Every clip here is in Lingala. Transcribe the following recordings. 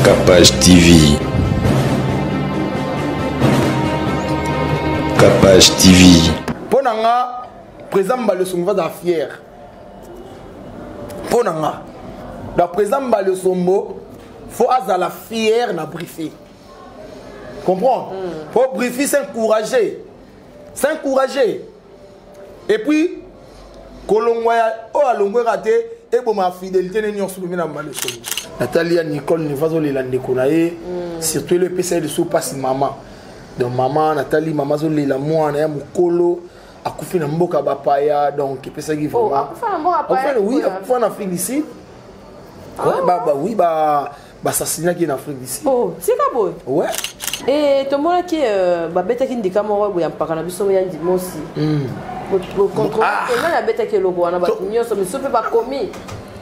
Capage TV. Capage TV. Ponanga, président Balosombo va fier. Ponanga, le président Balosombo, faut la fier na briefer. Comprends? Faut briefer, s'encourager. S'encourager. Et puis, Kolongwaya, oh, Alongwe raté, et bon, ma fidélité n'est pas souveraine à Balosombo. Nathalie Nicole ne va pas les lande konaé, surtout le PC de sous passe maman. Donc maman Nathalie maman zo la moi na mukolo akufi na mboka bapaya donc pesa qui vraiment. Akufa na mboka bapaya. Enfin oui, akufa na Afrique d'ici. Ouais oui assassinat qui en Afrique d'ici. Oh, c'est pas beau. Ouais. Et tout le monde qui beta qui ndika moro boya mpaka na biso ya ndimosi. Contrôle la beta qui logo na ba nyonso mais sope ba commis.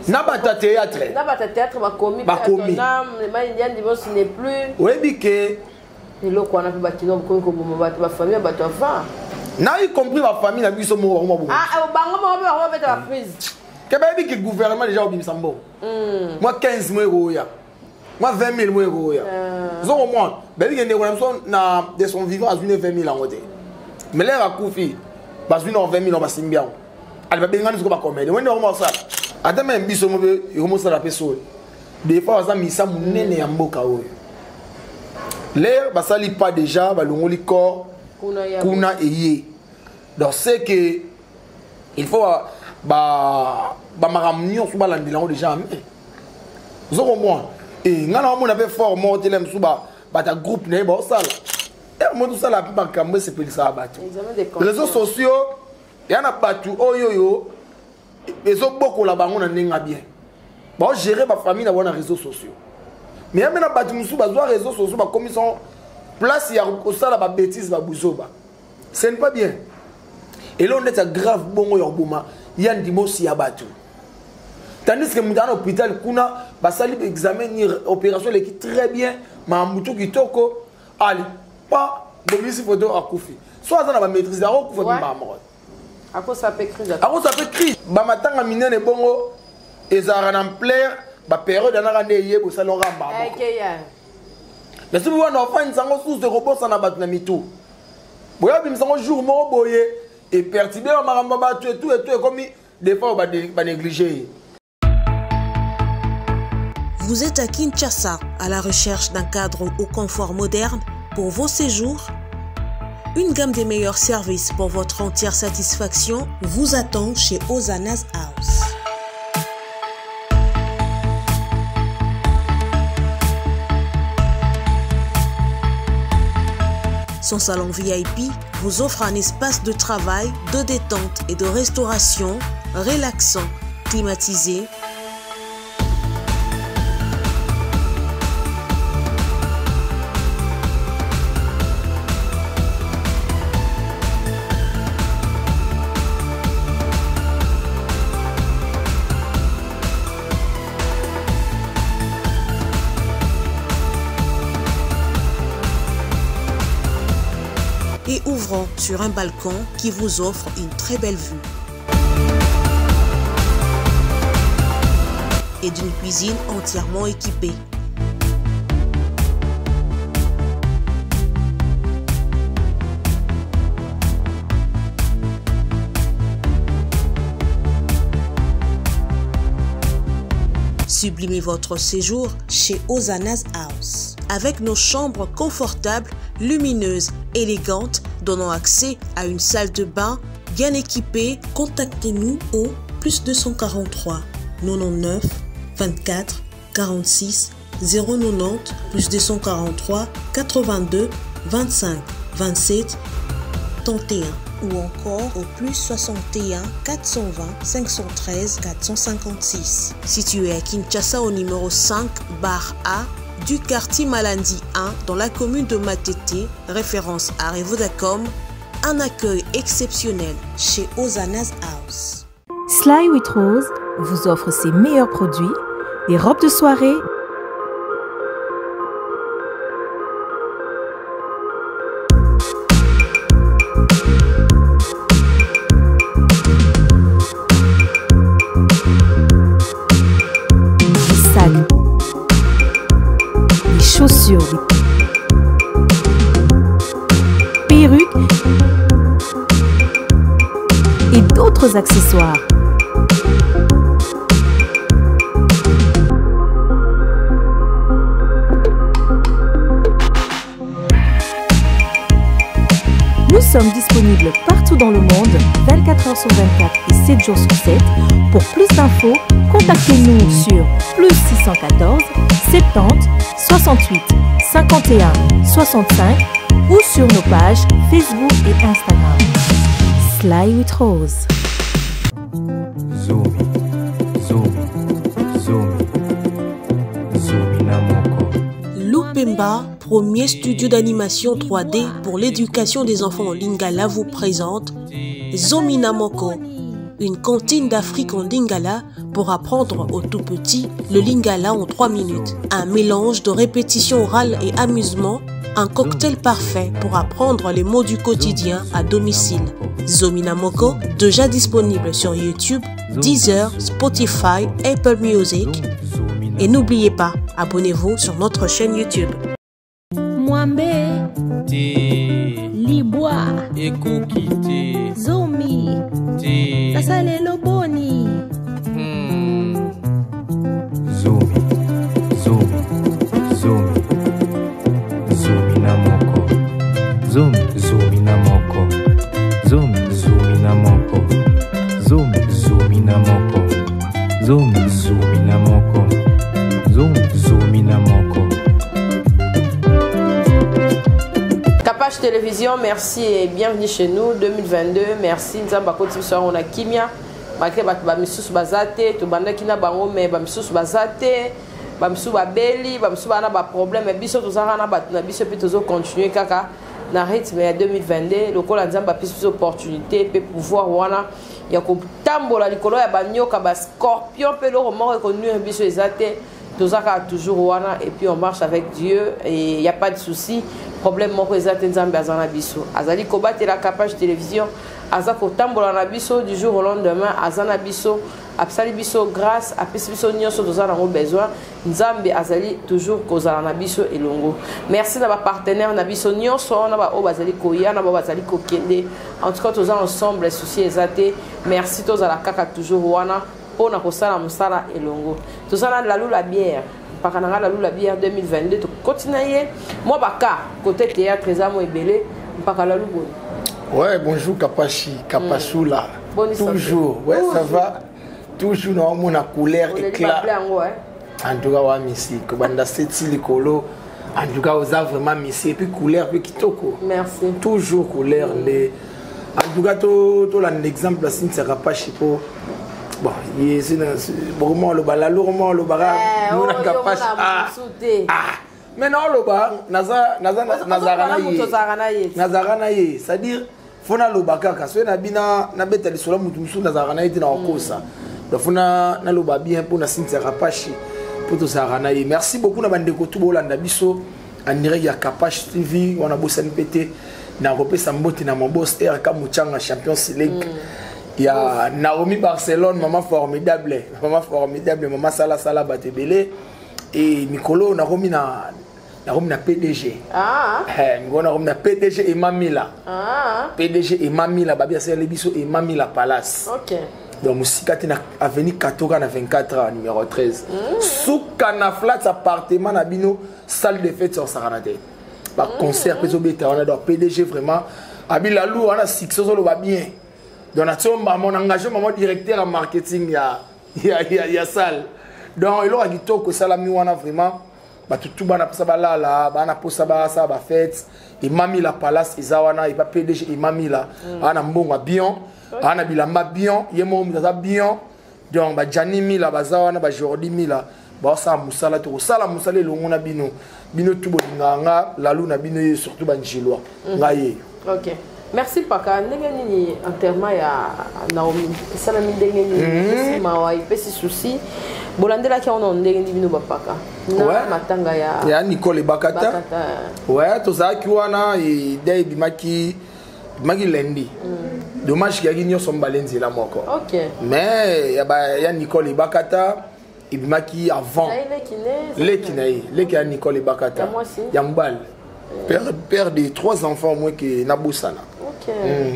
Nabata théâtre. Nabata théâtre ba commis. Ba commis. Le maïndien divorce n'est plus. Ouais biké. Et là quoi on a fait bâtiment comme ba famille ba to enfant. Na y compris ma famille na biso mo ba mo. Ah bango mo ba mettre la prise. Que ba biké gouvernement déjà obim sambo. Moi 15 000 euros ya. Moi 20 000 euros ya. Zo au moins. Ba biké ne na de son vivant à 20 000 en côté. Mais là akufi ba 20 000 ba simbia. Ali ba benga nsko ba comédie. Wende o ça. Ata même biso mo be yo ça la personne. Des fois ça misa munene ya mboka oyo. L'air basali pas déjà balongoli corps kuna eye. Donc c'est que il faut maramnio sous balandilango déjà mais zoko moi et ngana mo na be fort mo telem sous ta groupe ne ba sala et mo tout ça la ba kambe c'est pour ça batu les réseaux sociaux y en a batu oyoyo les autres beaucoup la bango na ninga bien bon gérer ma famille na réseaux sociaux. Mais il y a des réseaux sociaux qui sont place il y a des bêtises ce n'est pas bien. Et là on est grave bon il y a des mots si abattu. Tandis que dans l'hôpital kuna basali examen opération qui très bien ma mutu qui toko ali pas de photo à Koufi. Soit dans la maîtrise à Koufi maman. À quoi ça peut crise? À quoi ça peut crise? Ba matanga minene bongo ezara en plaire. La période dans la vie où ça l'aura marre. Mais si vous voyez un enfant, il s'en sous de robots sans abattre na mitou. Vous voyez, il s'en jour mort boyé et perturbé on m'a battu et tout comme des fois on va négliger. Vous êtes à Kinshasa à la recherche d'un cadre au confort moderne pour vos séjours. Une gamme des meilleurs services pour votre entière satisfaction vous attend chez Hosanna's House. Son salon VIP vous offre un espace de travail, de détente et de restauration relaxant, climatisé. Et ouvrant sur un balcon qui vous offre une très belle vue. Et d'une cuisine entièrement équipée. Sublimez votre séjour chez Hosanna's House. Avec nos chambres confortables, lumineuses, élégantes, donnant accès à une salle de bain bien équipée, contactez-nous au +243 99 24 46 090 +243 82 25 27 31 ou encore au +61 420 513 456. Situé à Kinshasa au numéro 5 bar A du quartier Malandi 1 dans la commune de Matete, référence à Revodacom, un accueil exceptionnel chez Hosanna's House. Sly with Rose vous offre ses meilleurs produits, les robes de soirée, chaussures, des perruques et d'autres accessoires. Nous sommes disponibles partout dans le monde, 24 heures sur 24 et 7 jours sur 7. Pour plus d'infos, contactez-nous sur +614 70 68 51 65 ou sur nos pages Facebook et Instagram. Sly with Rose. Zomi, Zomi, Zomi, Zomi Namoko. Lupemba, premier studio d'animation 3D pour l'éducation des enfants en Lingala, vous présente Zomi Namoko, une cantine d'Afrique en Lingala pour apprendre aux tout petits le Lingala en 3 minutes. Un mélange de répétition orale et amusement, un cocktail parfait pour apprendre les mots du quotidien à domicile. Zomi Namoko, déjà disponible sur YouTube, Deezer, Spotify, Apple Music. Et n'oubliez pas, abonnez-vous sur notre chaîne YouTube. Mwambe, Libwa, Ekokite, Zomi, Kasale Loboni. Zomi, Zomi, Zomi, Zomi Namoko. Zomi, Zomi Namoko. Zomi, Zomi Namoko. Zomi, Zomi Namoko. Zomi, Zomi Namoko. Zomi, Zomi Namoko. Capache Télévision, merci et bienvenue chez nous 2022. Merci Nzamba Koti on a Kimia. Malgré Bamisus Bazate, tout bande qui n'a pas mais Bamisus Bazate, Bamisu Babeli, Bamisu Bana ba problème, mais biso tous arana bat na biso puis toujours continuer kaka na rythme 2022. Le col Nzamba plus opportunité peut pouvoir wana ya ko tambola likolo ya banyoka ba scorpion pe le roman reconnu biso ezate. Toujours wana et puis on marche avec Dieu et il n'y a pas de souci. Problème mon ezate Nzambe azana biso. Azali kobatela la Capache Télévision. Azako tambola na biso du jour au lendemain. Azana biso. Absali biso grâce. Apesi biso nyonso tozana ngo besoin. Nzambe azali toujours kozala na biso elongo. Merci na ba partenaire na biso nyonso na ba o bazali koya na ba bazali kokende. En tout cas tozana ensemble souci ezate. Merci tozala kaka toujours wana. On a kosala musala elongo. Tozana la lula bière. Pakananga la lula bière 2022 to continuer. Moi baka côté théâtre ezamo ebele pakala lubo. Ouais, bonjour Kapachi, Kapachula. Toujours, ouais, ça va. Toujours dans mon couleur éclat. En tout cas, ouais, merci. Kobanda seti likolo. En tout cas, vous avez vraiment merci et puis couleur puis kitoko. Merci. Toujours couleur les. En tout cas, tout l'exemple c'est ne sera pas chipo. Bon, c'est vraiment le balalo, vraiment le bara. Nous n'a Kapachi. Mais non, le bar, Nazarana ye, c'est-à-dire, fona le baka, parce que nabina nabeta li sola mutumsu Nazarana ye na okosa. Donc fona na le bien pour na Cynthia Kapachi pour tout Nazarana ye. Merci beaucoup na bande ko tubo landa biso en direct ya Capache TV, on a bossé NPT na repé sambote na mon boss RK Muchanga Champions League. Il y a Naomi Barcelone, maman formidable, maman Sala Batebele et Nicolo Naomi na PDG. Ah. Na PDG et Mamila. Ah. PDG et Mamila, babia c'est le biso et Mamila Palace. OK. Donc musikati na avenue Katora na 24 ans numéro 13. Souka na flat appartement na bino salle de fête sur Saranate. Par concert peso beta on a donc PDG vraiment abila lou on a succès sur le bien. Donc mon engagement mon directeur en marketing ya salle. Donc il aura dit que ça la mi wana vraiment ba tout bana pesa balala bana posa ba ça ba fête et mami la palace izawana et pas PDG et mami la ana mbonga bien ana bilamba bien yemo mutaza bien donc ba jani mila bazawana ba jordi mila ba ça musala to sala musala longo na bino tout bolinganga la luna bino surtout ba njilwa ngaye. OK. Merci Paka. Ndengeni enterrement ya Naomi. Ça la ndengeni mawa ipesi souci. Bolandela ki on ndengeni bino bapaka. Na matanga ya Nicole Bakata. Ouais, to za ki wana e dai bimaki lendi. Dommage qu'il y a une sombalenzi la moko. OK. Mais ya Nicole Bakata et bimaki avant les qui a Nicole et Bakata Yambal père de 3 enfants au moins qui Nabosana.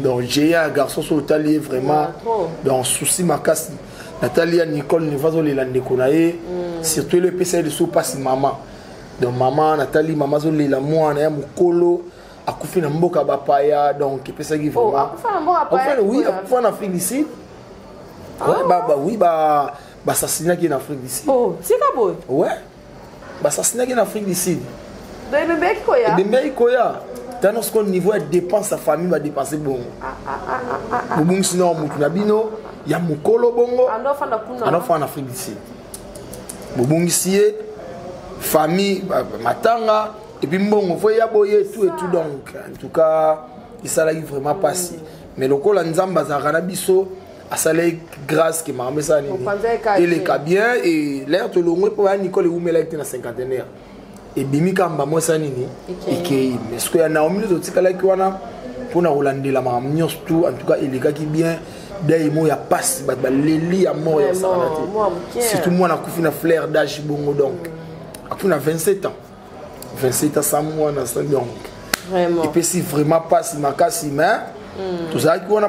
Donc j'ai un garçon sur Nathalie vraiment dans souci ma casse Nathalie Nicole ne va pas les lande konae surtout le PC de sous passe maman donc maman Nathalie maman zo la moi na mukolo akufi na mboka bapaya donc PC qui vraiment oui en Afrique du Sud oui assassinat qui en Afrique du Sud. Oh c'est pas beau. Ouais assassinat qui en Afrique du Sud. De bébé koya dans ce niveau de dépense sa famille va dépenser bon bon sinon mutunabino ya mukolo bongo anofa en Afrique du Sud bon ici famille matanga et puis bon faut y aboyer tout et tout donc en tout cas il ça là vraiment passé mais le col nzamba za kanabiso a salé grâce que m'a ça ni il est bien et l'air tout le monde pour Nicole et Oumela était dans cinquantenaire et bimi kamba moi ça nini et est-ce que y a Naomi les autres kala qui wana pour na Hollande la mam tout en tout cas il est gars qui bien dai mo ya passe ba leli ya mort ya ça surtout moi na kufi na flair d'âge bongo donc après 27 ans sans moi na ça donc vraiment et puis si vraiment passe ma casse mais tout ça qui on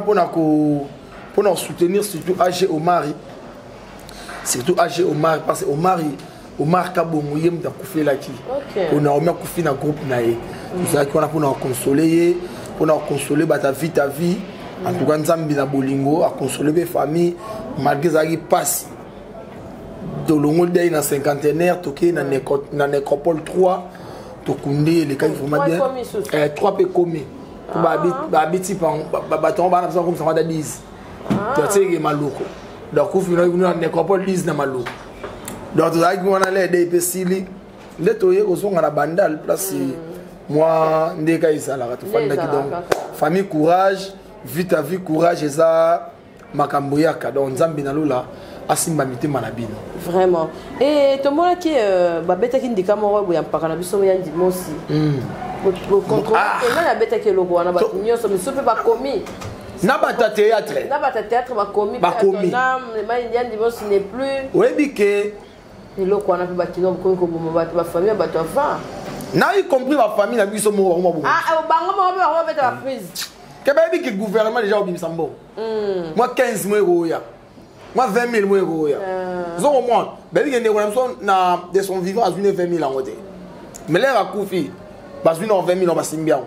pour nous soutenir surtout AG Omari surtout AG Omari parce que Omar Kabongo yem da kufi la ki on a au kufi na groupe naé tout ça qui on a pour nous consoler ta vie en tout cas nzambi na bolingo a consoler les familles malgré ça qui passe de longo dei na cinquantenaire toké na nécropole 3 tokunde les cas vraiment bien 3 pe commis ba habiti ba ton ba na comme ça va 10 tu sais maloko donc au final na nécropole 10 na maloko donc ça qui on a les des pesili les toyer au son na bandal place moi ndeka isala ka tofanda ki donc famille courage vite à vie courage et ça makambo yaka donc nzambi na lula asimba mitema na bino vraiment et to mona ki babeta ki ndika moko boya mpaka na biso ya ndimosi pour contrôler na beta ki logo na ba nyonso biso pe ba komi na bata théâtre ba komi na mais ya ndimosi n'est plus oui bike et loko na pe ba kino ko ba famille ba to va na y compris la famille na biso mo bango ba beta ba prise que baby que gouvernement déjà obim sambo moi 15 mois roya moi 20 000 mois roya zo au moins baby que ne na de son vivant à 20 000 en côté mais là akufi ba 20 000 ba simbia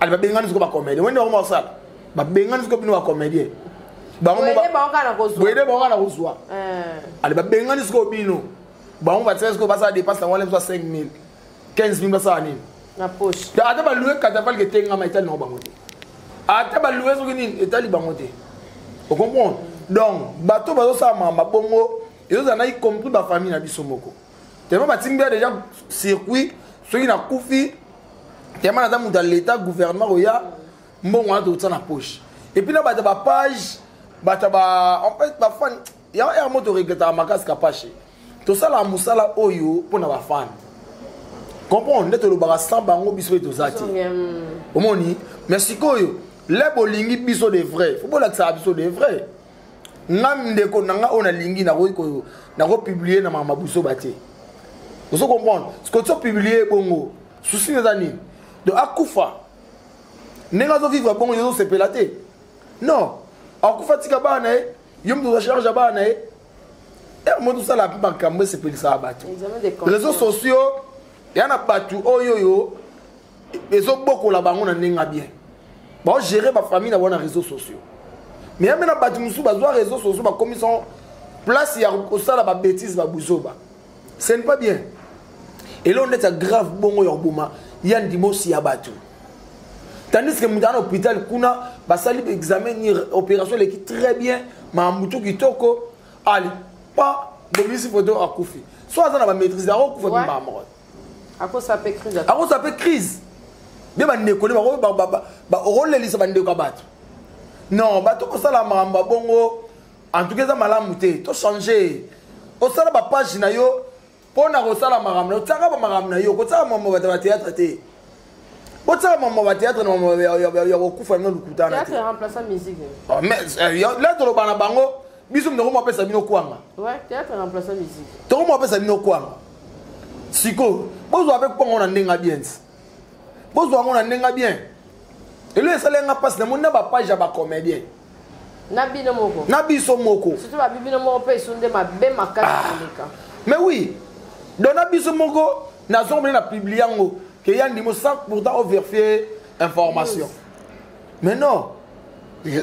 ali ba bengani ko ba comédie wende ko mo sala ba bengani ko bino ba comédie ba mo ba kana ko zwa ali ba bengani ko bino ba mo ba tses ko ba sa dépasse na wale 5 000 15 000 ba sa nini na poche ata ba louer katafal ke tenga ma ital no ba ngote ata ba louer so kini etali ba ngote o comprendre donc bato bazo sa mama bongo ils ont y compris ba famille na biso moko tellement ba timbia déjà circuit so qui na kufi tellement na dans l'état gouvernement oya mbongo na to na poche et puis na ba page ba en fait ba fan ya un moto regretta makasi kapache to sala musala oyo pona ba fan comprendre neto lo bara sans bango biso to zati omoni merci koyo les bolingi biso de vrai faut pas que ça biso de vrai ngam ndeko nanga ona lingi na ko publier na mama buso baté vous comprendre ce que tu publier bongo souci nezani de akufa nenga zo vivre bongo yo se pelaté non akufa tika bana yom do charge bana et moi tout ça la plupart kambe se pelisa abato réseaux sociaux yana batu oyoyo ezo boko la bango na nenga bien ba gérer ba famille na wana réseaux sociaux mais ya mena batu musu ba zo réseaux sociaux ba commission place ya ko sala ba bêtise ba buzoba ce n'est pas bien et là on est grave bongo ya boma ya ndimosi ya batu tandis que mutana hôpital kuna ba sali examen ni opération les qui très bien ma mutu kitoko ali pas bomisi photo akufi soit ça na ba maîtrise da ko fa ba mort à cause ça peut crise à cause ça peut crise bien ba nekole ba orolelisa ba ndeko bato non ba to ko sala mamba bongo en tout cas ça malamu te to changer o sala ba page na yo pona ko sala maramna tsaka ba maramna yo ko tsaka mamba ba théâtre te o tsaka mamba ba théâtre no ya ko kufa no lukutana théâtre remplaçant musique mais là to lo bana bango biso mna ko pesa bino kwanga. Ouais, théâtre remplaçant musique. To ko pesa bino kwanga. Siko, bozo avec pongo na ndenga bien. Bozo ngo na ndenga bien. Et le salenga passe na mona ba page ba comédien. Na bino moko. Na biso moko. Surtout ba bino moko pe sunde ma be makaka. Mais oui. Donc na biso moko na zombe na publier ngo que yandi mo sans pourtant vérifier information. Mais non.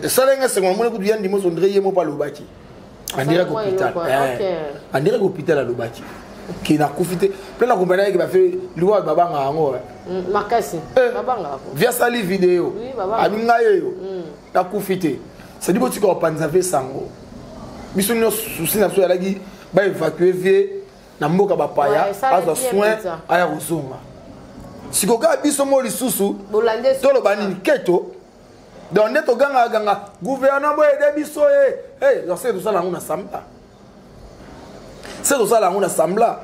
Salenga c'est moi ko yandi mo sondre yemo pa lobaki. On dirait l'hôpital. On dirait l'hôpital à lobaki. Qui n'a profité plein de compagnie qui va faire loi babanga ngo makasi babanga via sali vidéo oui babanga abinga yo na profité c'est dit botika opanza ve sango biso no souci na so yalaki ba évacuer vie na mboka bapaya aza soin aya kozonga sikoka biso mo lisusu tolo banini keto donc neto ganga gouvernement boye de biso eh je sais tout ça là on a samba. C'est tout ça là on a sembla.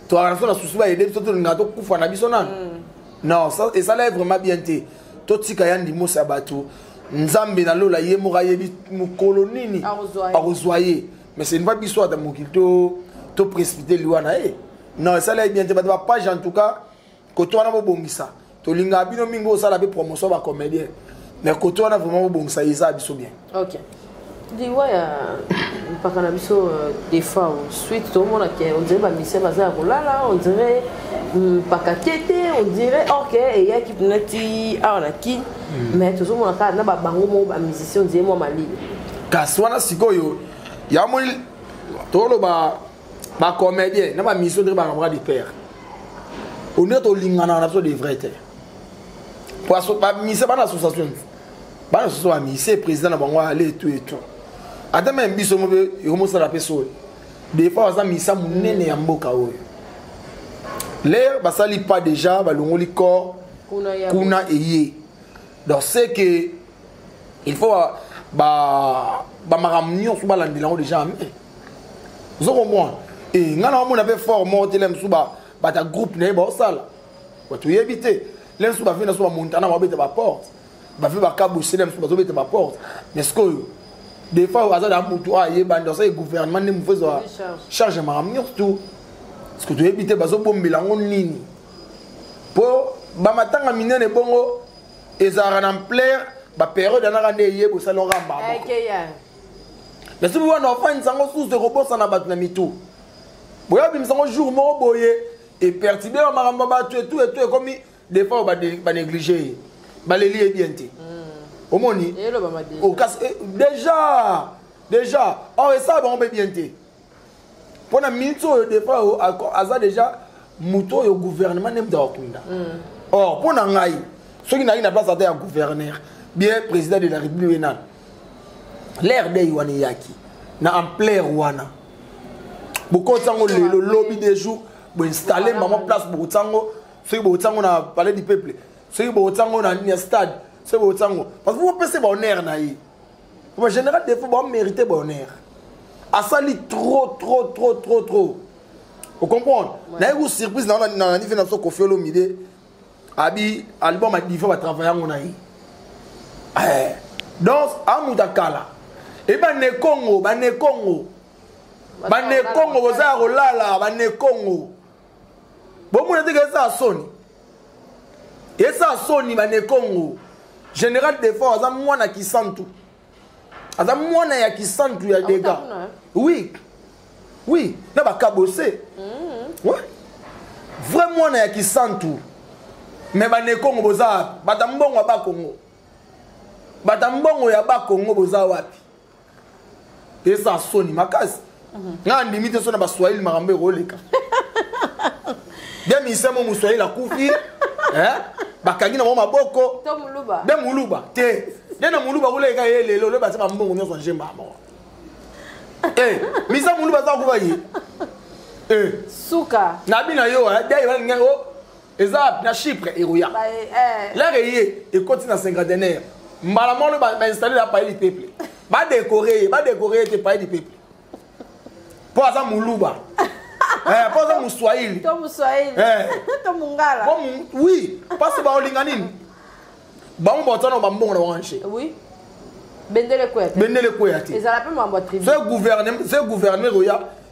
Toi on a souci ba aider tout le ngato kufa na biso nan. Non, ça et ça là vraiment bien té. To tika yandi mo sabato. Nzambe na lola ye mo yebi mo kolonini. Arozwaye. Mais c'est une fois biso da mokito to précipiter liwana Non, ça là bien té ba page en tout cas ko to na bo bongisa. To linga bino mingo ça la be promotion ba comédien. Mais ko to na vraiment bo bongisa isa biso bien. OK. Dis ouais pas qu'on a vu des fois suite tout le monde qui on dirait bah monsieur bazar là on dirait pas catete on dirait OK et il y a qui penati ah on a qui mais tout le monde a na ba bango mo ba musicien on dirait moi mali kaswana sikoyo ya mo tolo ba comédien na ba mission de ba bras de père on est au lingana na so de vrai terre pour so ba mission ba na association ba na so mission président na bango aller tout et tout. Attends même biso mo be yomo sala peso des fois ça misa munene ya mboka oyo l'air basali pas déjà balongoli corps kuna eye donc c'est que il faut ba maramnio so balandela ngo déjà mais vous comprendre et ngana mo na be fort morte lem so ba ta groupe ne ba sala wa tu éviter lem so ba vina so ba montana ba beta ba porte ba fi ba kaboucher lem so ba beta ba porte mais ce que des fois au hasard d'amutu aye bando ça gouvernement ne me faisait charge maramnio tout ce que tu éviter bazo bombela ngo nini pour ba matanga minene bongo ezara en plaire ba période na rande yebo salon ramba mais si vous voyez enfin sango sous de robot ça na batu na mitu boya bim sango jour mo boye et perturber maramba ba tout et comme des fois ba négliger ba les lier bien té au moni au casse déjà on ça on peut bien té pour na minto des fois aza déjà muto yo gouvernement nem d'okunda or pour na ngai ceux qui na place à terre gouverneur bien président de la République nan l'air de yoni yaki na en plein wana beaucoup tango le lobby des jours pour installer maman place pour tango ceux qui tango na palais du peuple ceux qui tango na ni stade c'est beau tango parce que vous pensez bonheur na yi en général des fois bon mériter bonheur a sali trop vous comprenez na une surprise na ni fait na so Koffi Olomide abi album a diffé va travailler ngona yi donc amuta kala et bane Congo boza rolala bane Congo bon mo ndeke ça soni et ça soni bane Congo général des fois aza mwana kisantu aza mwana ya kisantu ya dega oui na ba kabose ouais vraiment mwana ya kisantu mais bane Congo boza batambongo ba Congo batambongo ya ba Congo boza wapi et ça soni makasi nga ndimite sona ba Swahili marambe roleka demi semo mu Swahili akufi bakangi na maboko to muluba de muluba te na muluba roleka yelelo le ba tsama mbongo nyoso njemba mo misa muluba za kuba yi suka na bina yo dai ba ngego eza na Chypre eroya la reye et continue à cinquantenaire mbala mo ba installer la pays du peuple ba décorer te pays du peuple pour ça muluba pour ça Swahili to Swahili to mungala oui parce que ba olinga nini ba mo botana ba mbongo na wanche oui Bendele Kouyaté. Bendele Kouyaté. Ils allaient pas m'envoyer tribu. C'est gouverneur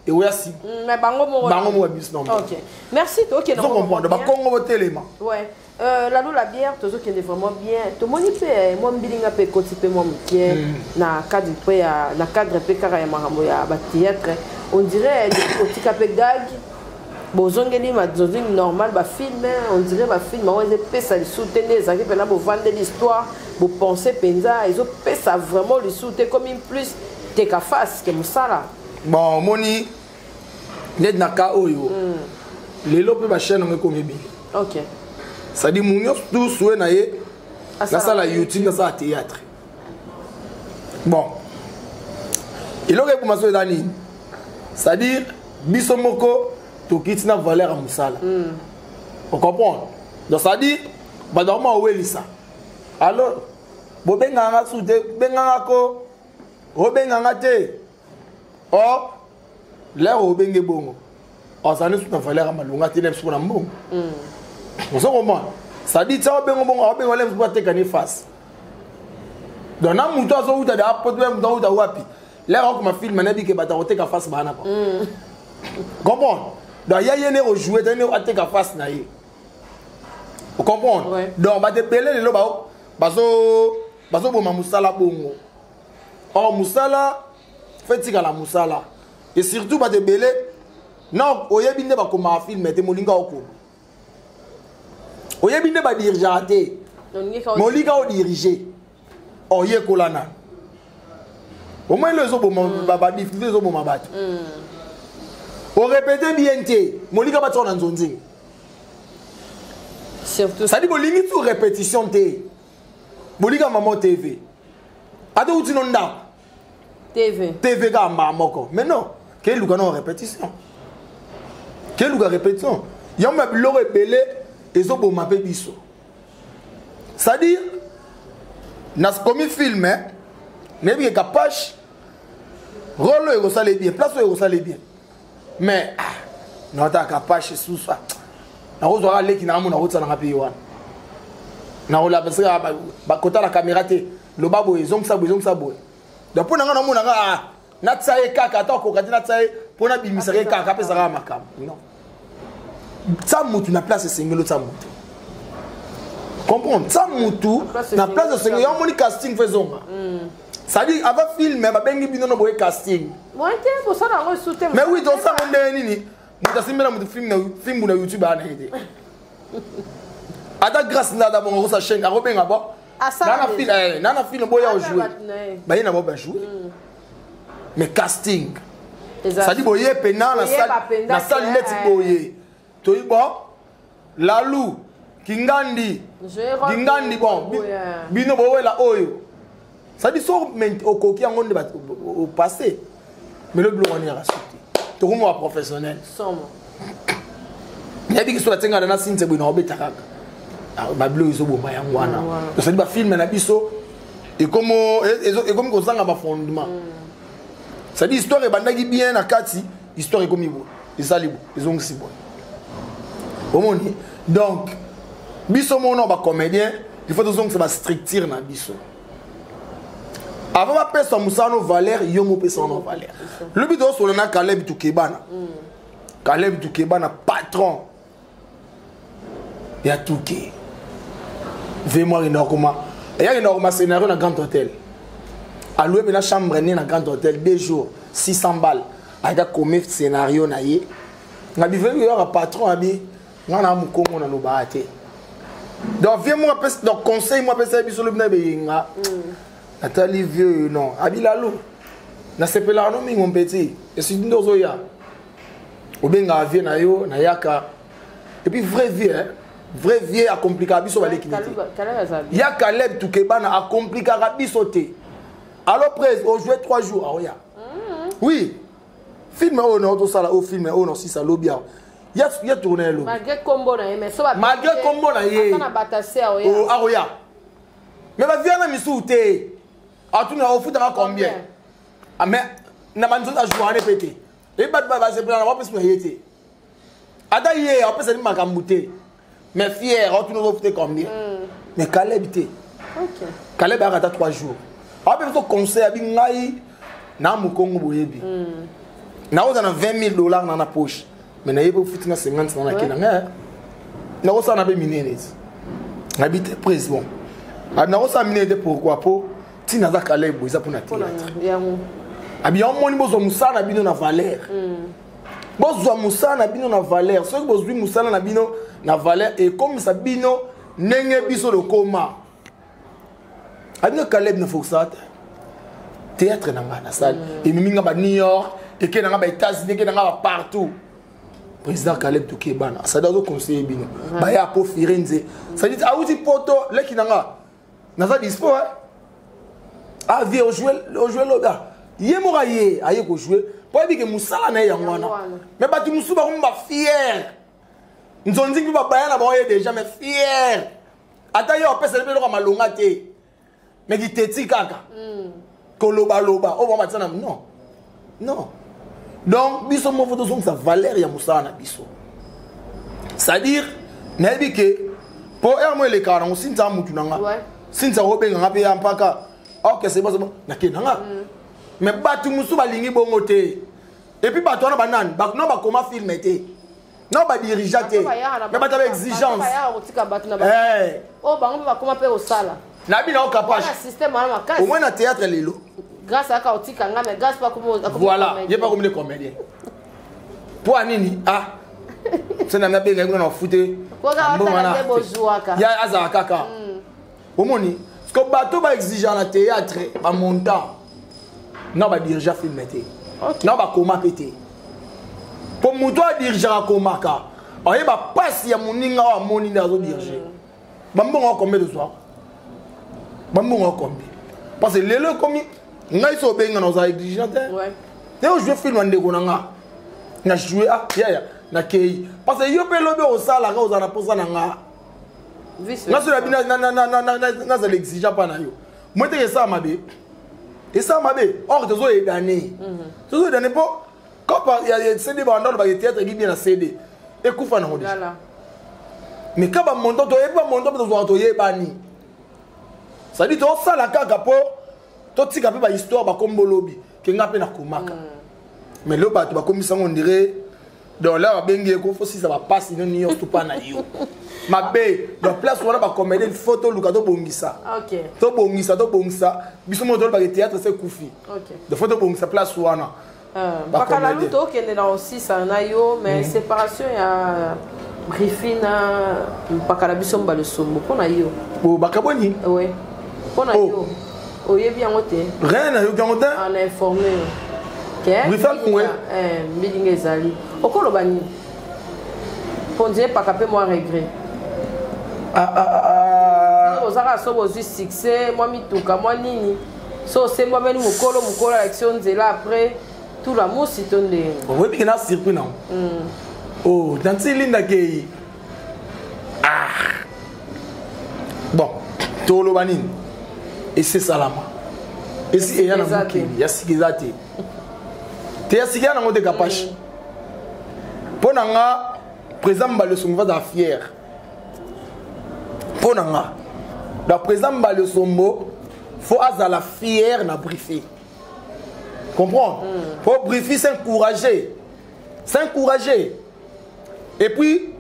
et oui si. Mais bango mo bis non. OK. Merci toi qui non. On comprend. Ba Congo votelema. Ouais. La bière, tout ce qui est vraiment bien. Tout le monde peut, moi, je peux continuer moi bien na cadre pe kara ya marambo ya ba théâtre. On dirait au tikape gag. Bozongeli ma zozing normal ba film, on dirait ba film, on est ça le soutenir, ça qui peut là pour vendre l'histoire, pour penser penza, ils ont ça vraiment le soutenir comme une plus te ka face que musala. Bon, moni net naka oyo. Lelo pe ba chaîne on comme bien. OK. Ça dit mounio tout soué na ye. Na sala YouTube, na sala théâtre. Bon. Il aurait pour ma soeur dani. Ça dit bisomoko to kitina valeur à musala. On comprend. Donc ça dit ba dorma welisa. Alors bo benganga soute benganga ko o benganga te. Or l'air au benge bongo. On s'en est sous la valeur à malunga te nem sur la mbongo. On s'en comprend. Ça dit ça bengo bongo o bengo lem pour te gagner face. Donc na muto so uta da apote même dans uta wapi. L'air on ma film na bi ke bata te ka face bana pa. Comprends? Donc ya yene o jouer tane o te ka face na ye. Vous comprenez? Donc ba te belé le ba bazo bo ma musala bongo. Or musala fait la musala. Et surtout ba te belé non oyebinde ba koma film te molinga oko. Oyebinde ba diriger te. Molinga o diriger. Oye kolana. Au moins les autres ba diffuser les autres ba. On répète bien te. Molinga ba tsona nzonzi. Surtout ça dit bolingi tout répétition te. Molinga maman TV. Ado uti non nda. TV ga mamoko. Mais non, quel lugar non répétition. Quel lugar répétition. Yom ma bilo repelé et zo bo mapé biso. Ça dit nas comme film hein. Nebi capable rôle et ça les bien, place et ça les bien. Mais non ta capable sous ça. Na ozora leki na amu na rotsa na ngapi wana. Na ola besa ba kota la caméra te. Le babo ezongsa boy. Donc pour nanga na mona nga na tsaye kaka to ko kati na tsaye pour na bimisere kaka pesa ka makam. Non. Ça mutu na place singelo ça mutu. Comprendre ça mutu na place de singelo yo moni casting faisonga. Ça dit avant film ba bengi bino no boy casting. Moi te pour ça na soutien. Mais oui donc ça on est nini. Muta simela mutu film na YouTube ana ide. Ada grâce na da bon sa chaîne a robenga ba. Nana film boya jouer. Ba yena ba jouer. Mais casting. Ça dit boye pena na salle net boye. Toi bon Lalu Kingandi bon bino bowe la oyo. Ça dit so au koki ngonde ba au passé. Mais le bleu on est racheté. To comme professionnel. Somme. Yabi ki so la tenga na sinte bo na obetaka. Ba bleu iso bo ba yangwana. To ça dit ba film na biso et comme ko zanga ba fondement. Ça dit histoire e bandaki bien na kati, histoire e comme ibo. Ezali bo, ezongi si bo. Omoni. Donc biso mono ba comédien, il faut donc ça va strictir na biso. Avant ma personne musano valeur, yo mo personne valeur. Le but de so na Caleb Toukebana. Caleb Toukebana patron. Ya Touké. Vraiment énormément. Il y a énormément scénario dans Grand Hôtel. À louer na chambre ni na Grand Hôtel 2 jours, 600 balles. Aïda comme scénario na yé. Na bivelu yo patron abi. Ngana mukongo na no baate. Donc viens moi donc conseil moi pesa biso le bna beyinga. Nathalie vieux non, abilalo. Na sepela no mi mon petit. Et si ndozo ya. Obenga vie na yo na yaka. Et puis vrai vie hein. Vrai vie a compliqué biso balé kinité. Ya Caleb Toukebana a compliqué biso té. Alors presse au jouer 3 jours ah ya. Oui. Film au non tout ça là au film au non si ça lobia. Ya tourné lo. Malgré combo na mais so ba. Malgré combo na yé. Na batase a oya. Oh aroya. Mais va viens na misouté. A tu na au foot à combien? Ah mais na manzo a joué en pété. Et bat ba se prendre va pas yété. Ada yé on peut se dire makambuté. Mais fier, on tu nous foot combien? Mais Caleb té. OK. Caleb a raté 3 jours. Après, vous conseil à Bingaï, na Mukongo Boyebi. Na vous avez $20,000 dans la poche. Mais na yebo fitina 50 dans la Kenya. Na vous avez miné. Habite prise bon. Na vous avez miné pourquoi pour tina za kale boiza pour na théâtre. Abi on moni bozo musana bino na valeur. Bozo musana bino na valeur. Ce que bozo musana na bino na valeur et comme ça bino nenge biso le coma. Abino Caleb na foksate. Théâtre na salle et miminga ba New York et que na ba États-Unis que na partout. Président Caleb Toukebana, ça doit conseiller bino. Ba ya po Firenze. Ça dit a outi poto le kinanga. Na za dispo hein. Ah vie au jouer loga. Yemora ye aye ko jouer. Pour dire que musala na yangwana. Mais ba tu musuba kumba fier. Nzonzi ki ba bayana ba ye déjà mais fier. Ata yo pesa le ko malonga te. Mais qui t'étit kaka. Koloba loba. Oh bon matin non. Non. Donc biso mo photo son sa valeur ya musana biso. C'est-à-dire nabi que pour ermo le karango sinza mutu nanga. Sinza obenga ngape ya mpaka. OK c'est bon na kenanga. Mais batu musu balingi bongo te. Et puis batu na banane, ba no ba comment filmer te. Non ba dirigeant te. Mais batu avec exigence. Eh. Oh bango ba comment faire au sala. Na bi na o capable. Système à ma case. Au moins na théâtre lelo. Grâce à Kaotika nga mais grâce pas comme voilà, il y a pas comme les comédiens. Pour anini ah. C'est na benga ngona fouté. Ko ga ta bozuaka. Ya azaka kaka. Omoni, parce que bateau ba exigeant na théâtre, ba montant. Non ba dirigeant filmer te. Non ba koma pété. Pour muto a dirigeant koma ka. Oye ba passe ya moninga wa moni na zo diriger. Ba mbongo combien de soir? Ba mbongo combien? Parce que lelo komi ngai so benga na za exigeant. Ouais. Et on joue film ndeko nanga. Na jouer ah ya na kei. Parce que yo pe lobe o sala ka o za na posa nanga. Na so la na za l'exigeant pa na yo. Moi te ça mabe. Et ça mabe. Or te zo e dané. Te zo e dané po. Quand il y a CD bandol ba théâtre qui bien na CD. Et kufa na hodi. Mais quand ba monto to e ba monto to zo to ye bani. Ça dit to sala kaka po. To tika pe ba histoire ba kombolobi. Ke ngape na komaka. Mais le bato ba komisa on dirait dans là bengi ko fo si ça va passer dans New York tout pas na yo. Mabe dans place on a ba comédie une photo luka to bongisa. OK. To bongisa biso mo do ba théâtre c'est Koufi. OK. De photo bongisa place wana. Bakala luto kende na aussi ça na yo mais séparation ya Brifina bakala biso mba le sombo pona yo. Bo bakaboni? Ouais. Pona yo. Oye bien oté. Rien na yo kangote? On a informé. Brifal koué. Bilingue zali. Okolo bani. Pondie pakape moi regret. Ozaka so bozu succès, moi mituka, moi nini. So c'est moi meni mukolo action zela après tout l'amour si tonde. Oui, puis na surpris non. Oh, dans ces lignes d'accueil. Ah. Bon, tolo banin. Et c'est salama. Et si il y a un bouquet, il y a ce qu'ils ont été. Tu as ce qu'il y a dans le capache. Pour nanga, président le sombo va fier. Pour nanga, le président le sombo, faut avoir la fière na briefer. Comprends? Pour briefer, c'est encourager. C'est encourager. Et puis,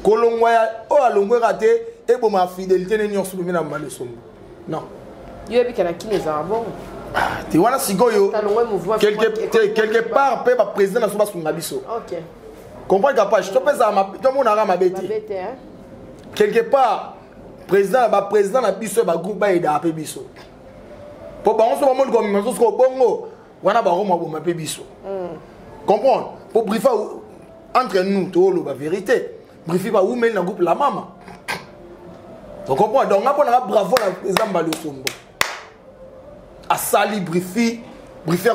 kolongwaya o alongwe raté et bon ma fidélité n'est pas soumise dans le sombo. Non. Yo ebi kana kine za bon. Tu vois là sigoyo. Quelque part peut pas président na soba sunga biso. OK. Comprends capable, je te pèse à ma tout monde a ma bête. Quelque part président na biso ba groupe ba ida pe biso. Pour ba on so monde comme so ko bongo, wana ba roma bo ma pe biso. Comprends? Pour briefer entre nous tout la vérité. Briefer ba ou mel na groupe la maman. Tu comprends? Donc on a bravo la président ba le sombo. A sali briefer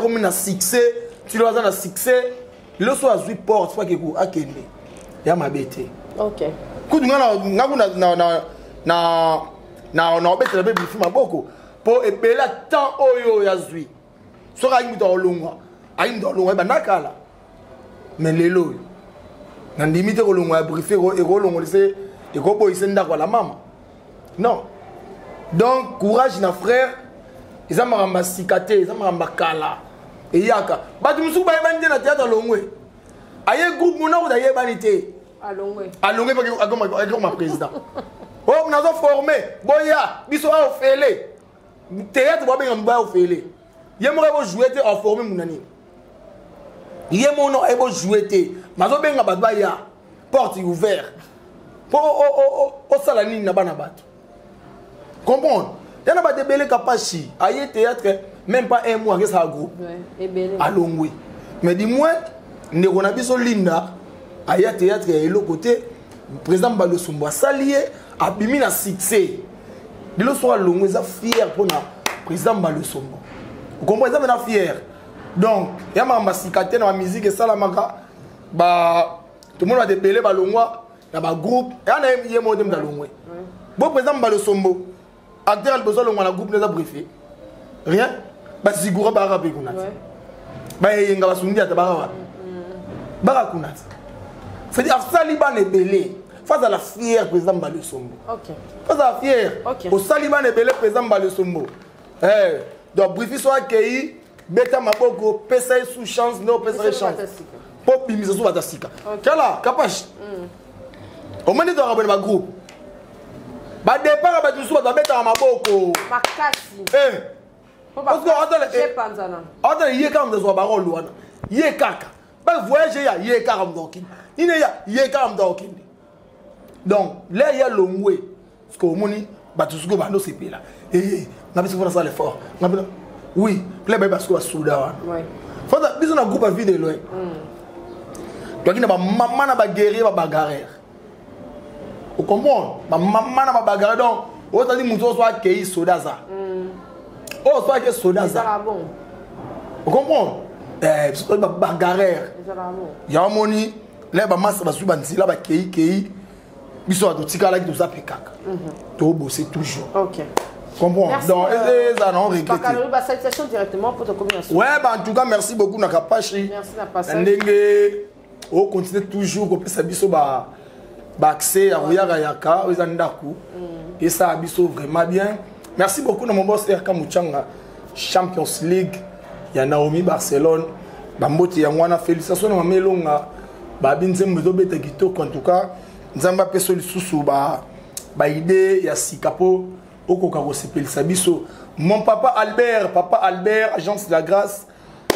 comme un succès, tu dois avoir un succès. Le soir à 8 portes, faut que vous akende. Ya ma bête. OK. Coup na bête la bête ma boko. Pour epela tant oyo ya zui. So ka yimito olongwa. Ayim do olongwa ba nakala. Mais lelo. Na limite olongwa briefer e olongwa c'est e ko boy senda kwa la maman. Non. Donc courage na frère. eza makambo sika te eza makambo kala eyaka bato mosuku bayebani te na théâtre alongwe aye groupe mona kuta yebani te alongwe akoma président o nazo formé boya biso aofele théâtre bobenga mba aofele ye moko ebojouer te aforme munani ye mono ebojouer te mazobenga bato baya porte ouverte po osala nini na bana bato comprendre il y a des belles capacités. Aïe théâtre, même pas un mois que ça a groupe. Allongwe. Mais dis-moi, nous avons besoin Linda. Aïe théâtre et l'autre côté, le président Balo Sombo s'allié a mis un succès. De l'autre soir, l'on est fier pour le président Balo Sombo. Vous comprenez ça, on est fier. Donc, il y a ma cicatrice dans la musique et ça la maga. Bah, tout le monde a des belles balongwa, il y a un groupe. Et on a un modèle d'allongwe. Bon président Balo Sombo. Acteur a besoin de mon groupe de briefé. Rien. Bah si goura bara bekunat. Bah yenga basundi atabara. Bara kunat. C'est-à-dire Saliban est belé. Face à la fière président Balo Sombo. OK. Face à la fière. Au Saliban est belé président Balo Sombo. Donc briefé soit accueilli, beta maboko, pesa sous chance, non pesa chance. Pop bimisa sous batasika. Kala, capache. Au moment de rabonner ma groupe. Ba départ ba tusu ba beta maboko makasi parce que attends ye kam de zo ba rolo wana ye kaka ba voyager ya ye karam dokin ine ya ye karam dokin donc là il y a longwe parce que moni ba tusu ko ba no sepe là na biso fona ça l'effort oui là ba parce que ba souda wana faut biso na groupe vie de loin donc ina ba maman na ba guerrier ba bagarre. Vous comprenez? Ma maman n'a pas bagarre donc. On t'a dit mon soit accueilli sodaza. Oh soit que sodaza. Vous comprenez? C'est pas bagarre. Il y a un moni. Là ba masse ba subanti là ba kei. Biso a totika là qui nous a fait caca. To bosser toujours. OK. Comprends? Donc ça non regretter. Ba salutation directement pour ta combinaison. Ouais bah en tout cas merci beaucoup na kapachi. Merci na passage. Ndenge on continue toujours ko pesa biso ba accès à Oyagayaka, aux Andaku. Et ça a vraiment bien. Merci beaucoup à mon boss RK Mouchanga, Champions League. Il y a Naomi Barcelone. Bambote Yangwana, félicitations à Melonga. Babinzem Mezobeta Gito, en tout cas. Nzamba Pesoli Soussou, idée, il y a Sikapo, Okokaro Sepel Sabiso. Mon papa Albert, agence de la grâce.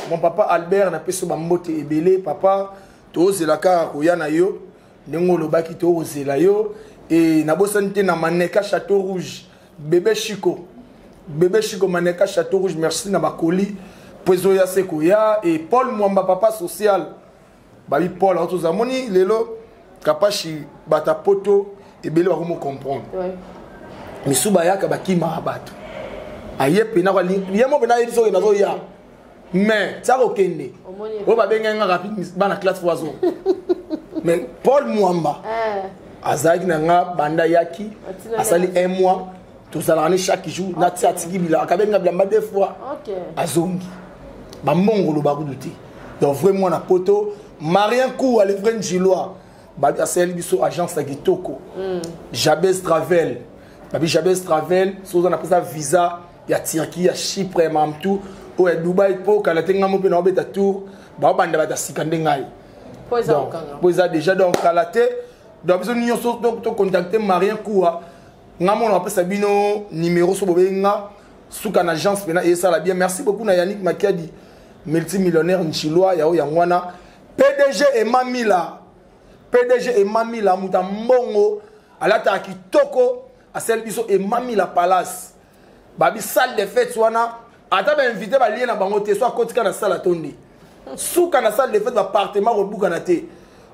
Mon papa Albert, n'a pas Bambote Ebele, papa, Toz et la car, Oyana yo. Nengo lo baki to ozela yo et na bosante na Maneka Château Rouge bébé Chico Maneka Château Rouge merci na bakoli pozo ya sekoya et Paul Mwamba papa social babi Paul autoza moni lelo kapashi bata poto et bele ba komo comprendre misuba yaka bakima abato aye pena kwa yemo pena yiso na zo ya mais ça okende o ba benga rapide bana classe foison. Mais Paul Mwamba, Azaki Nanga, Banda Yaki, Asali un mois, tout ça chaque jour, Nati Atiki Bila, Akabenga Blamba deux fois, Azongi, Bamongo le Baroudouti. Donc vraiment, on a poto, Marien Kou, à l'Evren Gilois, Babi Asali Bisso, agence Agitoko, Jabez Travel, Babi Jabez Travel, on appelle ça visa, il y a Turquie, il y a Chypre, il y a Mamtou, il y a Dubaï, il y a Tenga Mopé, il y a Tour, Banda Bata Sikandengai. Donc, vous avez déjà donc à la tête. Donc, nous avons contacté Marien Koua. Nous avons appelé Sabino numéro sur Bobenga, sous une agence. Et ça, bien. Merci beaucoup à Yannick Makiadi, multimillionnaire Nchiloa, Yao Yangwana. PDG et Mamila. Moutambongo. À la tête qui toko. À celle qui et Mamila Palace. Babi salle de fête, Swana. À ta invité, à lien à Bangote, soit côté dans la salle à Tondi. Sous la salle de fête d'appartement au Bouganate.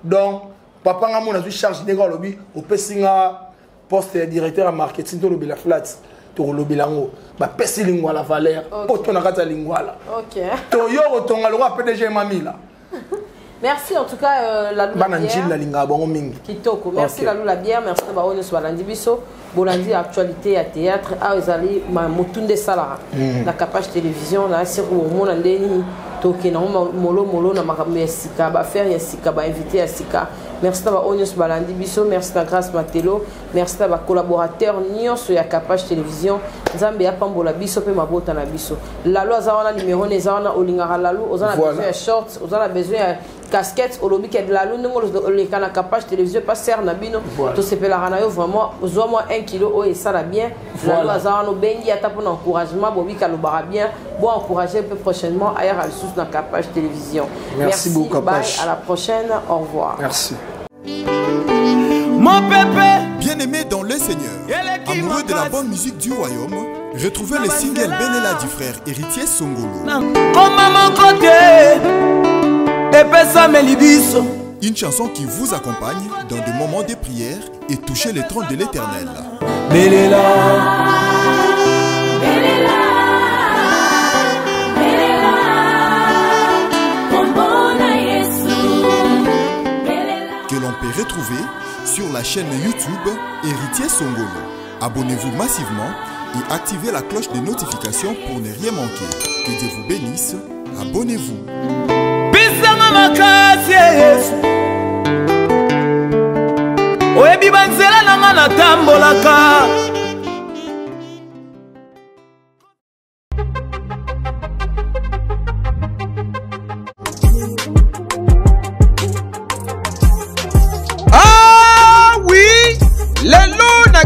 Donc, papa a eu charge de lobby au Pessinga, poste directeur à marketing, au la flat, au lobby lango, ma pessilingua la valeur, pour ton arata linguala. Ok. Toyo, ton alora PDG Mamila. Merci en tout cas la Kitoko. Merci la Lula Bière, merci de Baone Swalandi Biso, Bolandi actualité à théâtre, à Ozali, ma Motunde Salara, la Capache télévision, la Sirou Monandeni, Toke, Molo, na Makamé Sika, ba faire Sika, ba inviter à Sika, merci à Onyos Balandi Biso, merci à Grâce Matelo, merci à collaborateur Nyonso ya Capage Télévision, Nzambe ya Pambola Biso pe mabota na biso. Lalo azawana numéro nezawana olingara lalo, ozana besoin de shorts, ozana besoin de casquette, olobi ke de lalo ndongo le kana Capage Télévision pas ser na bino, to sepela rana yo vraiment ozwa moi 1 kilo o et ça la bien. Lalo azawana bengi ata pour encouragement bobi kalobara bien, bon encourager peu prochainement ailleurs à le sous dans Capage Télévision. Merci beaucoup Capage. Bye, à la prochaine, au revoir. Merci. Mon pépé, bien-aimé dans le Seigneur, amoureux de la bonne musique du royaume, retrouvez le single Benela du frère héritier Songolo. Comme à mon côté, une chanson qui vous accompagne dans des moments de prière et toucher le trône de l'Éternel. Benela, que l'on peut retrouver sur la chaîne YouTube Héritier Songolo. Abonnez-vous massivement et activez la cloche de notification pour ne rien manquer. Que Dieu vous bénisse. Abonnez-vous. Bisanga makasi Yesu. Oyebi banzela nanga natambolaka.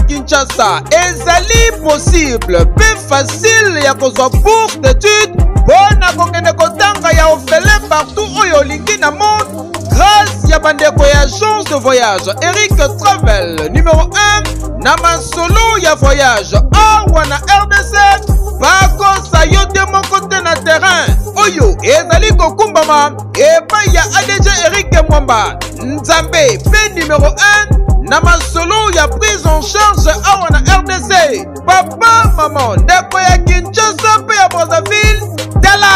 Kinshasa ezali possible pe facile ya kozwa bourse d'études mpona kokende kotanga ya orphelin partout oyo olingi na monde grâce ya bandeko ya agence de voyage Eric Travel numéro 1 na masolo ya voyage awa na RDC bakosa yo te moko te na terrain oyo ezali kokumbama epai ya ADG Eric Mwamba Nzambe pe numéro 1 na masolo ya prise en charge awa na RDC papa maman ndeko ya Kinshasa pe ya Brazzaville tala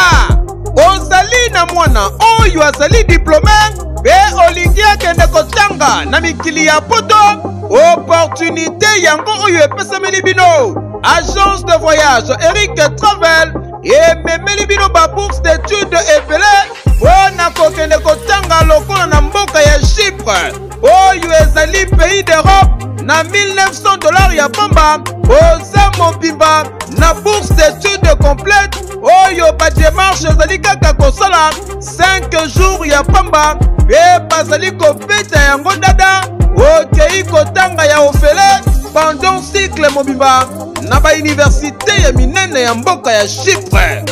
ozali na mwana oyo azali diplômé pe olingi akende kotanga na mikili ya poto opportunité yango oyo epesameli bino agence de voyage Eric Travel ememeli bino ba bourse d'études ebele mpona kokende kotanga lokola na mboka ya Chypre oyo ezali pays d'Europe na $1900 ya pamba oza mobimba na bourse d'études complète oyo ba démarche ezali kaka kosala 5 jours ya pamba pe bazali kobeta yango dada okei kotanga ya ofele pendant cycle mobimba na ba université ya minene ya mboka ya Chypre.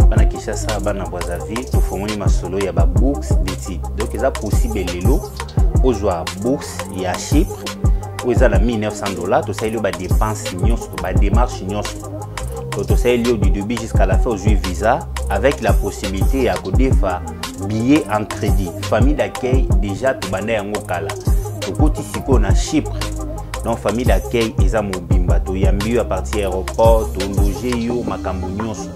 Bana Kinshasa bana Brazzaville tofongoli masolo ya ba bourse d'études donc eza possible lelo ozwa bourse ya Chypre oyo eza na $1900 tosali yo ba dépense nyonso ba démarche nyonso tosali yo du début jusqu'à la fin ozwi visa avec la possibilité ya kodefa billet en crédit famille d'accueil déjà tobanda yango kala tokoti sikoyo na Chypre donc famille d'accueil eza mobimba toyambi yo à partir aéroport tologe yo makambo nyonso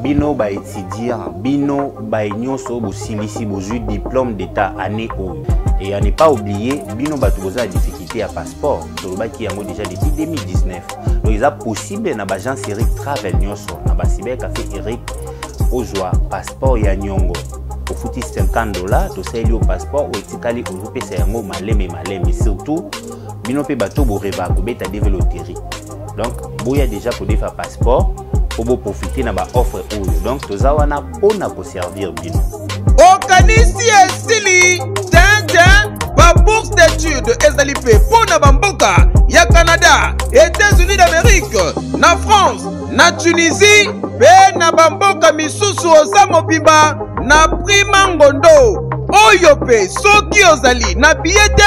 bino ba étudiant bino ba nyonso bosilisi bozwi diplôme d'état année oyo et à ne pas oublier bino bato boza difficulté à passeport tolobaki yango déjà depuis 2019 donc eza possible na bagence Eric Travel nyonso na basiber café Eric ozwa passeport ya nyongo ofuti $50 tosali yo passeport o etikali ozopesa yango maleme surtout bino pe bato boreba kobeta deve loterie donc boya déjà kodefa passeport pour profiter na ba offre oyo donc toza wana pona ko servir bino okanisi esili tintin ba bourse d'études ezali pe pona bamboka ya Canada États-Unis d'Amérique na France na Tunisie pe na bamboka misusu oza mobimba na prima ngondo oyo pe soki ozali na billet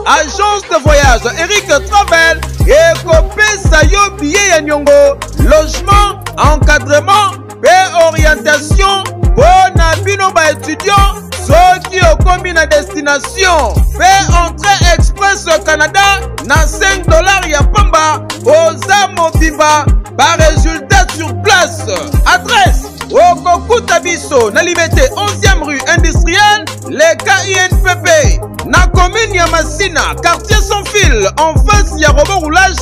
agence de voyage Eric Travel ekopesa yo billet ya nyongo logement encadrement et orientation pour na bino ba étudiant soki okomi na destination fait entrée express au Canada na $5 ya pamba oza mobimba ba résultat sur place adresse okokuta biso na Liberté 11e rue industrielle les KINPP na commune ya Masina quartier sans fil en face ya robot roulage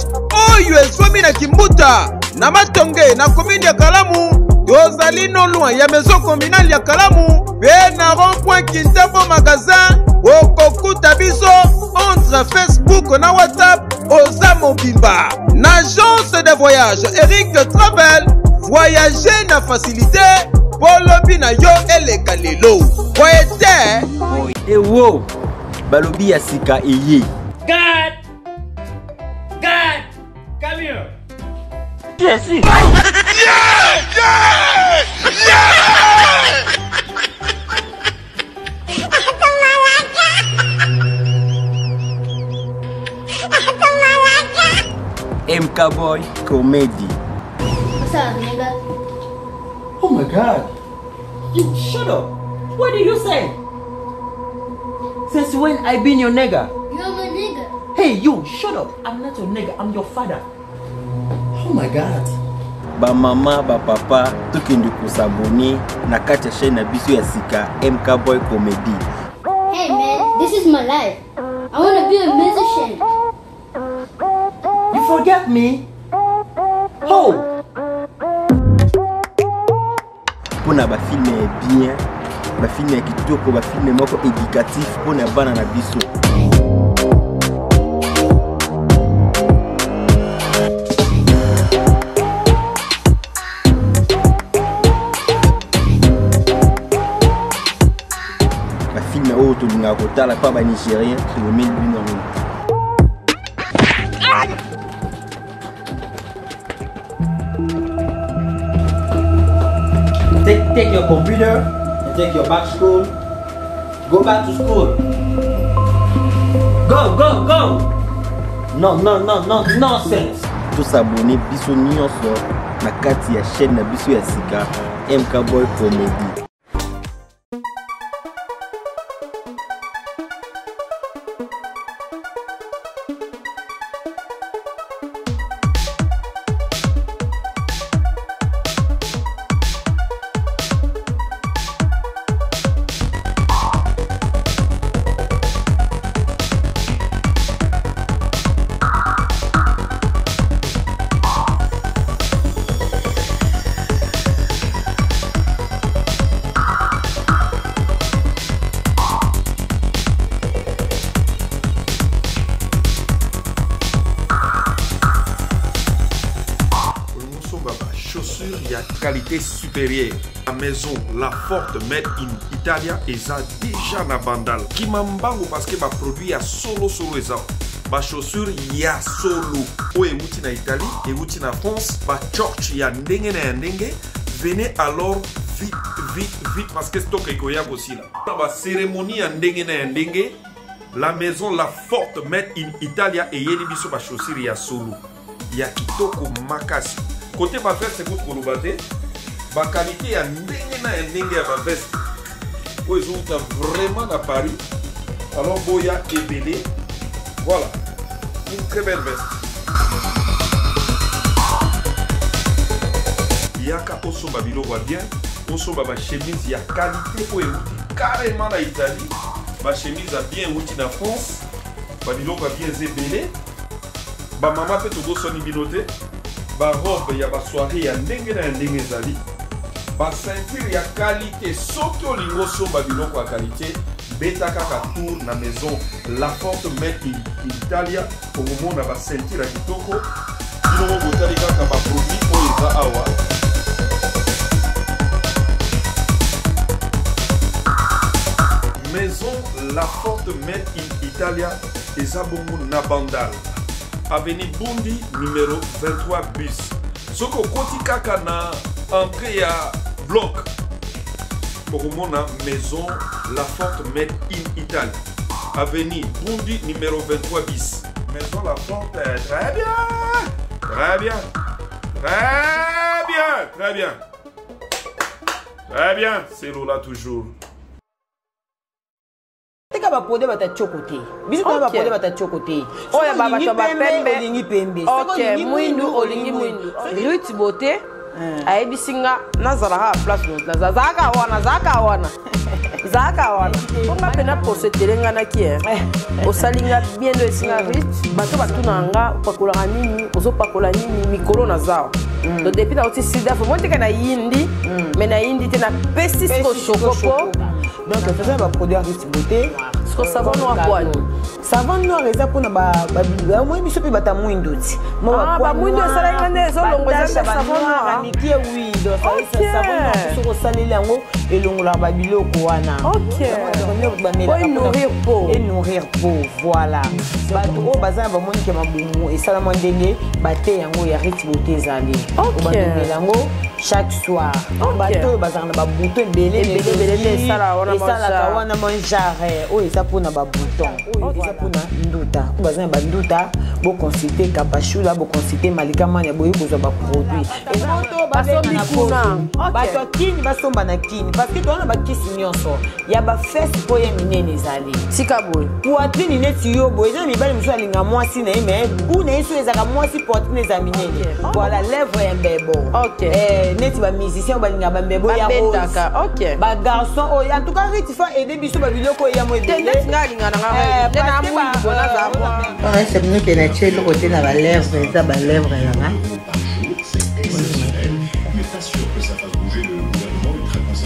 oyo eswami na Kimbuta na Matonge na commune ya Kalamu tozali no loin ya maison communale ya Kalamu pe na rond-point Kintambo magasin okokuta biso entre Facebook na WhatsApp oza mobimba na agence de voyage Eric Travel voyager na facilité polobi na yo eleka lelo voyete ewo balobi ya sika eye God, come here. Yes. MK Boy Comedy. What's up, nigga? Oh my God. You shut up. What did you say? Since when I been your nigga? You're my nigga. Hey, you shut up. I'm not your nigga. I'm your father. Oh my God. Ba mama, ba papa, tukindi kusabuni na kati ya chaîne na biso ya sika MK Boy Comedy. Hey man, this is my life. I want to be a musician. You forget me? Oh! Pona ba film bien, ba film kitoko, ba film moko éducatif pona bana na biso. Ba film oyo tolinga kotala pa ba Nigérien, to le mille bino. Take your computer and take your back to school. Go back to school. Go. No, nonsense. Tout s'abonner biso nyonso na kati ya chaîne na biso ya sika MK Boy Comedy. Chaussures, il y a qualité supérieure. La maison, la forte made in Italia, et ça déjà na bandal. Qui m'embango parce que ma produit a solo et ça. Ma chaussure, il y a solo. Oh, et outi na Italie, et outi na France, ma church, il y a ndenge na ndenge. Venez alors vite parce que stock est koyak aussi là. Ma cérémonie à ndenge na ndenge. La maison, la forte made in Italia, et yeli biso ma chaussure, il y a solo. Il y a kitoko makasi. Côté ma veste, c'est pour le battre. Ma qualité a ndenge à ma veste. Où ils ont vraiment à Paris. Alors, Boya et Bélé. Voilà. Une très belle veste. Yaka Osomba Bilo va bien. Osomba ma chemise, il y a qualité pour écouter. Carrément en Italie. Ma chemise a bien outil en France. Ma Bilo va bien zébélé. Ma maman peut tout son binoté. Ba robe ya ba soirée ya ndenge na ndenge zali. Ba ceinture ya qualité soki olingo somba biloko ya qualité beta kaka tour na maison la forte made in Italia au moment na ba ceinture ya kitoko biloko botali kaka ba produit oyo eza awa. Maison la forte made in Italia eza bongo na bandal. Avenue Bundi numéro 23 bis. Soko koti kaka na entrée à bloc. Pour mon maison La Forte made in Italie. Avenue Bundi numéro 23 bis. Maison La Forte, très bien. Très bien. Très bien. Très bien. Très bien. C'est Lola toujours. Tika ba pode bata chokote. Biso ba pode bata chokote. Oya baba to ba pembe. Olingi pembe. OK, muindu olingi muindu. Ruth Bote. Ayebisinga nazara ha place no. Zaka wana. Onga pena posetelenga na ki osalinga bien do esinga Ruth. Bato batuna nga pakola nini, ozo pakola nini mikolo na zao. donc depuis na oti sida faut monter na yindi mais na yindi te na pesi ko chocopo donc ça va produire Rich Beauté ce savon noir quoi savon noir eza pour na ba moi biso pe bata mwindo ti ba mwindo sala ngane zo longo za savon noir miki oui donc ça savon noir so saleli yango elongola ba biloko wana pour nourrir peau voilà bato o bazana ba moni ke mabumu esala mo ndenge bate yango ya Rich Beauté ezali o bandela yango chaque soir bato bazana na ba bouton belé sala wana manjare o eza pona ba bouton o eza pona nduta o bazana ba nduta bo consulter Kapashula bo consulter Malika Mania boye bozwa ba produit et moto bazana na kuna bato kini basomba na kini parce que tona ba kisi nyonso ya ba fesse po ya minene ezali tika boye poitrine neti yo boye eza mibali muso alinga mwasi na mais buna yeso ezaka mwasi poitrine za minene voilà lèvre ya mbebo neti ba musicien balinga ba mbebo ya rose ba garçon o en tout cas Rich fa aider biso ba biloko ya mo edele nga linga na nga tena mwindu bona za on c'est mieux que na chelo côté na ba lèvre ça ba lèvre là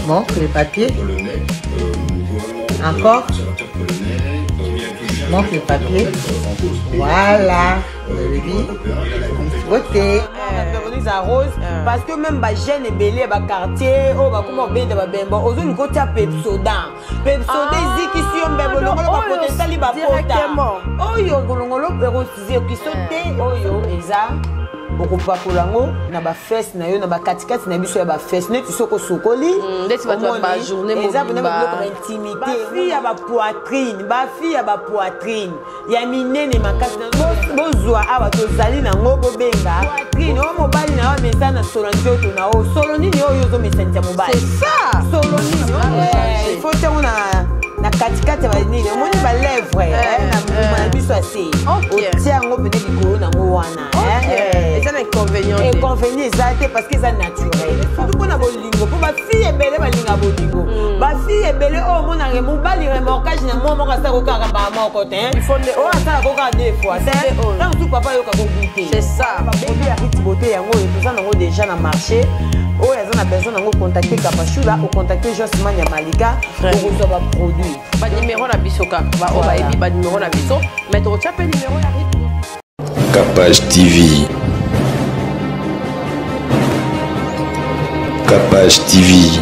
bon, les papiers. Encore. Montre les papiers. Voilà. Beauté. Rose parce que même ba jeune belé ba quartier o ba kuma benda ba bemba ozo ni ko tia Pepsodent ziki si yo mbebo longolo ba potentiel ba pota oyo ngolongolo perosize ki sote oyo eza okopakolango na ba fesse na yo na ba katikati na biso ya ba fesse neti soko sokoli neti ba ba journée mobile eza ba intimité ba fille ya ba poitrine ya minene makasi na bozwa aba tozali na ngo bobenga poitrine o mobali na wa mesa na solo njoto na o solo nini oyo zo mesantia mobali c'est ça solo nini il faut te na katikati ba nini moni ba lèvre na biso asi o tia ngo pene likolo na ngo wana c'est un inconvénient exact parce que c'est naturel surtout pour na bolingo pour ba fille ebele balinga bolingo ba fille ebele o mona re mobali remorquage na mo mo ka sa ko ka ba moko te il faut o asa ko ka deux fois c'est tant tout papa yo ka ko goûter c'est ça ba produit ya Rich Beauté yango et tout ça nango déjà na marché o ya za na besoin nango contacter Kapashula ou contacter Josman ya Malika pour vous ba produit ba numéro na biso ka ba o ba ebi ba numéro na biso mais to tchape numéro ya Kapage TV. Kapage TV.